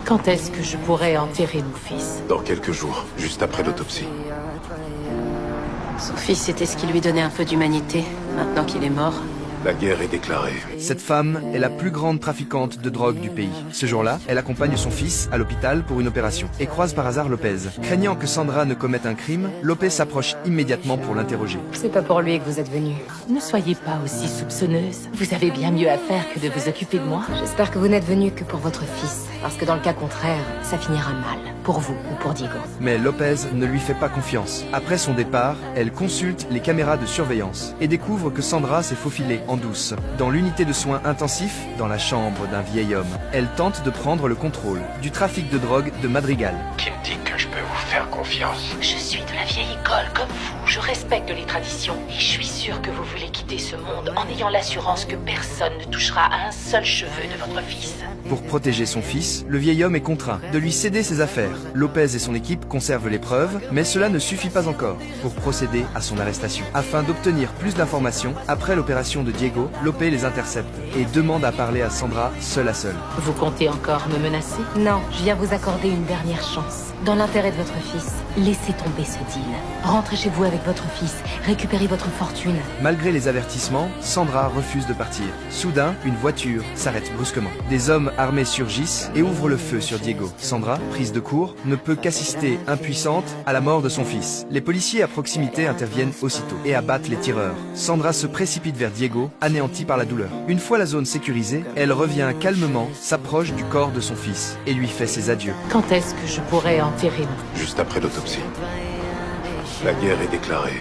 Quand est-ce que je pourrais enterrer mon fils? Dans quelques jours, juste après l'autopsie. Son fils, c'était ce qui lui donnait un peu d'humanité. Maintenant qu'il est mort, La guerre est déclarée. Cette femme est la plus grande trafiquante de drogue du pays. Ce jour-là, elle accompagne son fils à l'hôpital pour une opération et croise par hasard Lopez. Craignant que Sandra ne commette un crime, Lopez s'approche immédiatement pour l'interroger. c'est pas pour lui que vous êtes venu. Ne soyez pas aussi soupçonneuse. Vous avez bien mieux à faire que de vous occuper de moi. J'espère que vous n'êtes venu que pour votre fils. Parce que dans le cas contraire, ça finira mal. Pour vous ou pour Diego. Mais Lopez ne lui fait pas confiance. Après son départ, elle consulte les caméras de surveillance et découvre que Sandra s'est faufilée en douce dans l'unité de soins intensifs dans la chambre d'un vieil homme. Elle tente de prendre le contrôle du trafic de drogue de Madrigal. Qui me dit que je peux vous faire confiance? Je suis de la vieille école comme vous. Je respecte les traditions. Et je suis sûre que vous voulez quitter ce monde en ayant l'assurance que personne ne touchera à un seul cheveu de votre fils. Pour protéger son fils, le vieil homme est contraint de lui céder ses affaires. Lopez et son équipe conservent les preuves, mais cela ne suffit pas encore pour procéder à son arrestation. Afin d'obtenir plus d'informations, après l'opération de Diego, Lopez les intercepte et demande à parler à Sandra seule à seule. Vous comptez encore me menacer? Non, je viens vous accorder une dernière chance. Dans l'intérêt de votre fils, Laissez tomber ce deal. Rentrez chez vous avec votre fils. Récupérez votre fortune. Malgré les avertissements, Sandra refuse de partir. Soudain, une voiture s'arrête brusquement. Des hommes armés surgissent et ouvrent le feu sur Diego. Sandra, prise de court, ne peut qu'assister, impuissante, à la mort de son fils. Les policiers à proximité interviennent aussitôt et abattent les tireurs. Sandra se précipite vers Diego, anéantie par la douleur. Une fois la zone sécurisée, elle revient calmement, s'approche du corps de son fils et lui fait ses adieux. Quand est-ce que je pourrais enterrer mon fils? Juste après l'autopsie. La guerre est déclarée.